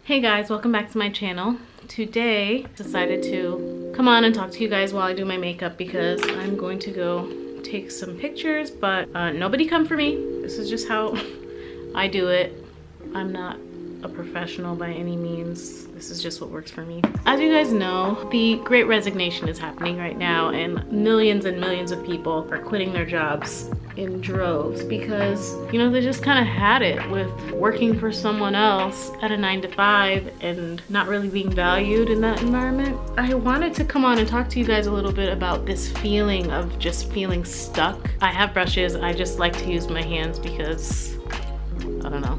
Hey guys, welcome back to my channel. Today, I decided to come on and talk to you guys while I do my makeup because I'm going to go take some pictures, but nobody come for me. This is just how I do it. I'm not a professional by any means. This is just what works for me. As you guys know, the Great Resignation is happening right now and millions of people are quitting their jobs in droves because, you know, they just kind of had it with working for someone else at a 9-to-5 and not really being valued in that environment. I wanted to come on and talk to you guys a little bit about this feeling of just feeling stuck. I have brushes. I just like to use my hands because, I don't know.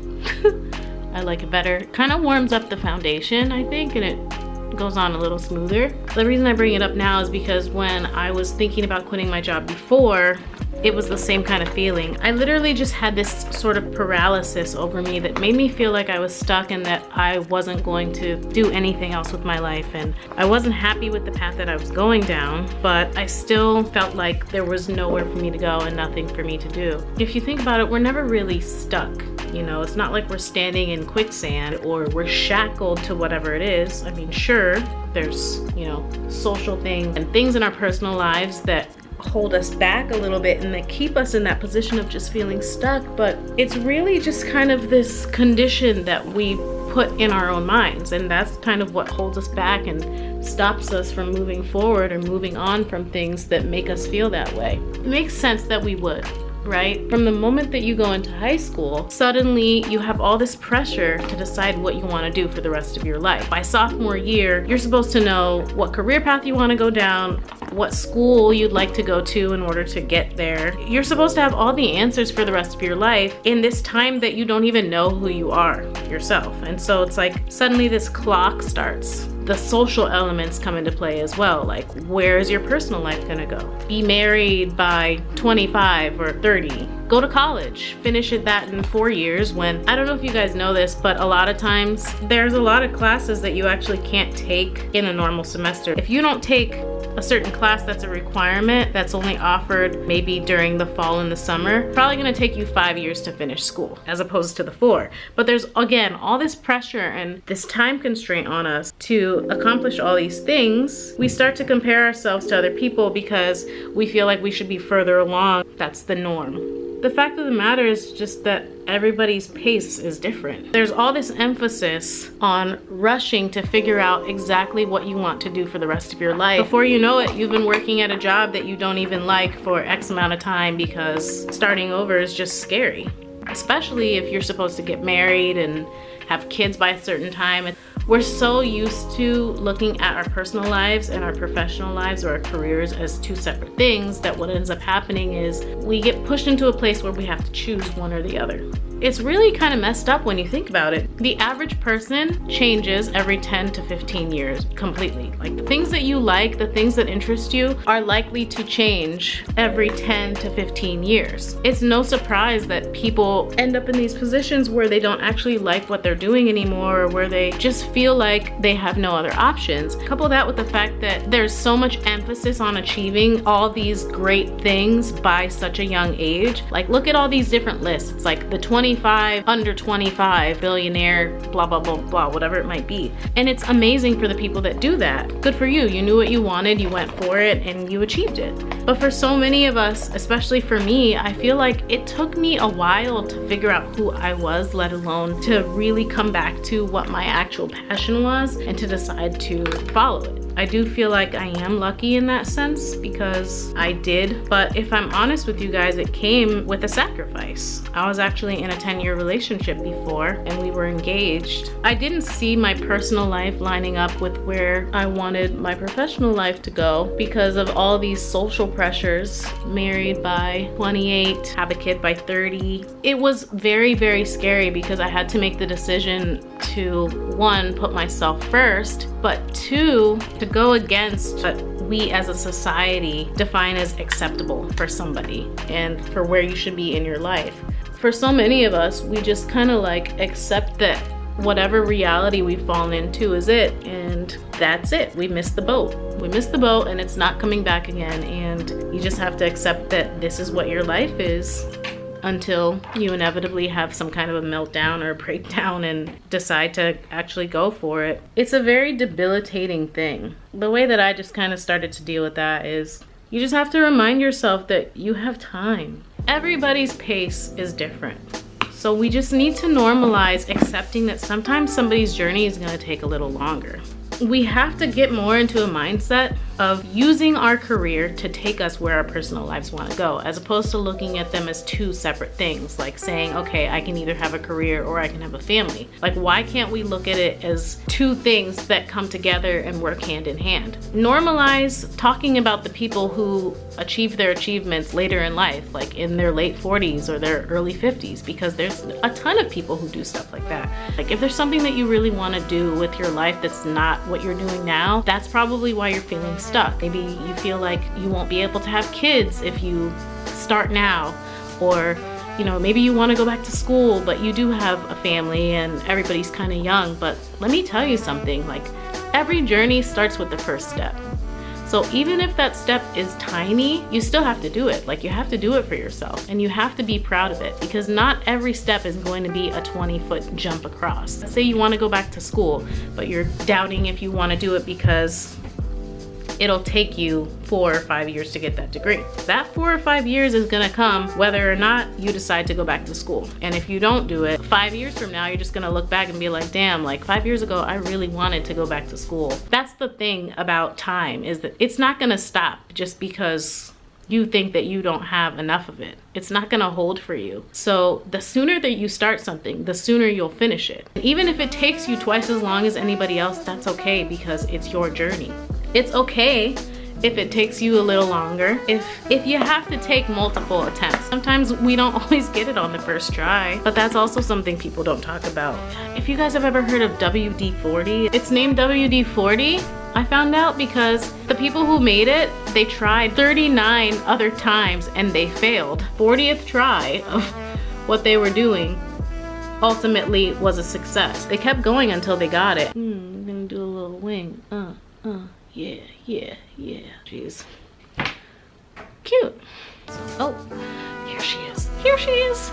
I like it better. It kind of warms up the foundation, I think, and it goes on a little smoother. The reason I bring it up now is because when I was thinking about quitting my job before, it was the same kind of feeling. I literally just had this sort of paralysis over me that made me feel like I was stuck and that I wasn't going to do anything else with my life. And I wasn't happy with the path that I was going down, but I still felt like there was nowhere for me to go and nothing for me to do. If you think about it, we're never really stuck. You know, it's not like we're standing in quicksand or we're shackled to whatever it is. I mean, sure, there's, you know, social things and things in our personal lives that hold us back a little bit and that keep us in that position of just feeling stuck, but it's really just kind of this condition that we put in our own minds, and that's kind of what holds us back and stops us from moving forward or moving on from things that make us feel that way. It makes sense that we would, right? From the moment that you go into high school, suddenly you have all this pressure to decide what you want to do for the rest of your life. By sophomore year, you're supposed to know what career path you want to go down, what school you'd like to go to in order to get there. You're supposed to have all the answers for the rest of your life in this time that you don't even know who you are yourself. And so it's like suddenly this clock starts. The social elements come into play as well. Like, where is your personal life gonna go? Be married by 25 or 30. Go to college, finish it that in 4 years when, I don't know if you guys know this, but a lot of times there's a lot of classes that you actually can't take in a normal semester. If you don't take a certain class that's a requirement that's only offered maybe during the fall and the summer, probably gonna take you 5 years to finish school as opposed to the 4. But there's, again, all this pressure and this time constraint on us to accomplish all these things. We start to compare ourselves to other people because we feel like we should be further along. That's the norm. The fact of the matter is just that everybody's pace is different. There's all this emphasis on rushing to figure out exactly what you want to do for the rest of your life. Before you know it, you've been working at a job that you don't even like for X amount of time because starting over is just scary. Especially if you're supposed to get married and have kids by a certain time. We're so used to looking at our personal lives and our professional lives or our careers as two separate things that what ends up happening is we get pushed into a place where we have to choose one or the other. It's really kind of messed up when you think about it. The average person changes every 10 to 15 years completely. Like, the things that you like, the things that interest you are likely to change every 10 to 15 years. It's no surprise that people end up in these positions where they don't actually like what they're doing anymore, or where they just feel like they have no other options. Couple that with the fact that there's so much emphasis on achieving all these great things by such a young age. Like, look at all these different lists. It's like the 25, under 25, billionaire, blah, blah, blah, blah, whatever it might be. And it's amazing for the people that do that. Good for you. You knew what you wanted, you went for it, and you achieved it. But for so many of us, especially for me, I feel like it took me a while to figure out who I was, let alone to really come back to what my actual passion was and to decide to follow it. I do feel like I am lucky in that sense because I did, but if I'm honest with you guys, it came with a sacrifice. I was actually in a 10-year relationship before and we were engaged. I didn't see my personal life lining up with where I wanted my professional life to go because of all these social pressures. Married by 28, have a kid by 30. It was very, very scary because I had to make the decision to, one, put myself first, but two, to go against what we as a society define as acceptable for somebody and for where you should be in your life. For so many of us, we just kind of like accept that whatever reality we've fallen into is it, and that's it. We missed the boat. We missed the boat and it's not coming back again, and you just have to accept that this is what your life is until you inevitably have some kind of a meltdown or a breakdown and decide to actually go for it. It's a very debilitating thing. The way that I just kind of started to deal with that is you just have to remind yourself that you have time. Everybody's pace is different. So we just need to normalize accepting that sometimes somebody's journey is going to take a little longer. We have to get more into a mindset of using our career to take us where our personal lives want to go, as opposed to looking at them as two separate things, like saying, okay, I can either have a career or I can have a family. Like, why can't we look at it as two things that come together and work hand in hand? Normalize talking about the people who achieve their achievements later in life, like in their late 40s or their early 50s, because there's a ton of people who do stuff like that. Like, if there's something that you really want to do with your life that's not what you're doing now, that's probably why you're feeling stuck. Maybe you feel like you won't be able to have kids if you start now, or you know, maybe you want to go back to school but you do have a family and everybody's kind of young. But let me tell you something, like, every journey starts with the first step. So even if that step is tiny, you still have to do it. Like, you have to do it for yourself and you have to be proud of it, because not every step is going to be a 20-foot jump across. Let's say you want to go back to school, but you're doubting if you want to do it because it'll take you 4 or 5 years to get that degree. That 4 or 5 years is gonna come whether or not you decide to go back to school. And if you don't do it, 5 years from now, you're just gonna look back and be like, damn, like 5 years ago, I really wanted to go back to school. That's the thing about time, is that it's not gonna stop just because you think that you don't have enough of it. It's not gonna hold for you. So the sooner that you start something, the sooner you'll finish it. Even if it takes you twice as long as anybody else, that's okay, because it's your journey. It's okay if it takes you a little longer, if you have to take multiple attempts. Sometimes we don't always get it on the first try, but that's also something people don't talk about. If you guys have ever heard of WD-40, it's named WD-40. I found out because the people who made it, they tried 39 other times and they failed. 40th try of what they were doing ultimately was a success. They kept going until they got it. I'm gonna do a little wing. Yeah, yeah, yeah. Jeez. Cute. Oh, here she is. Here she is.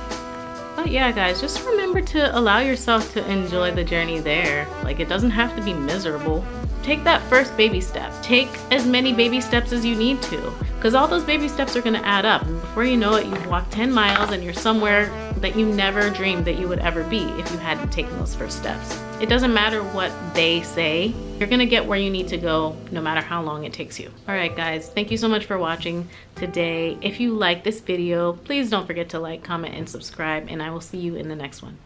But yeah, guys, just remember to allow yourself to enjoy the journey there. Like, it doesn't have to be miserable. Take that first baby step. Take as many baby steps as you need to, because all those baby steps are gonna add up. And before you know it, you've walked 10 miles and you're somewhere that you never dreamed that you would ever be if you hadn't taken those first steps. It doesn't matter what they say, you're gonna get where you need to go no matter how long it takes you. All right, guys, thank you so much for watching today. If you like this video, please don't forget to like, comment, and subscribe, and I will see you in the next one.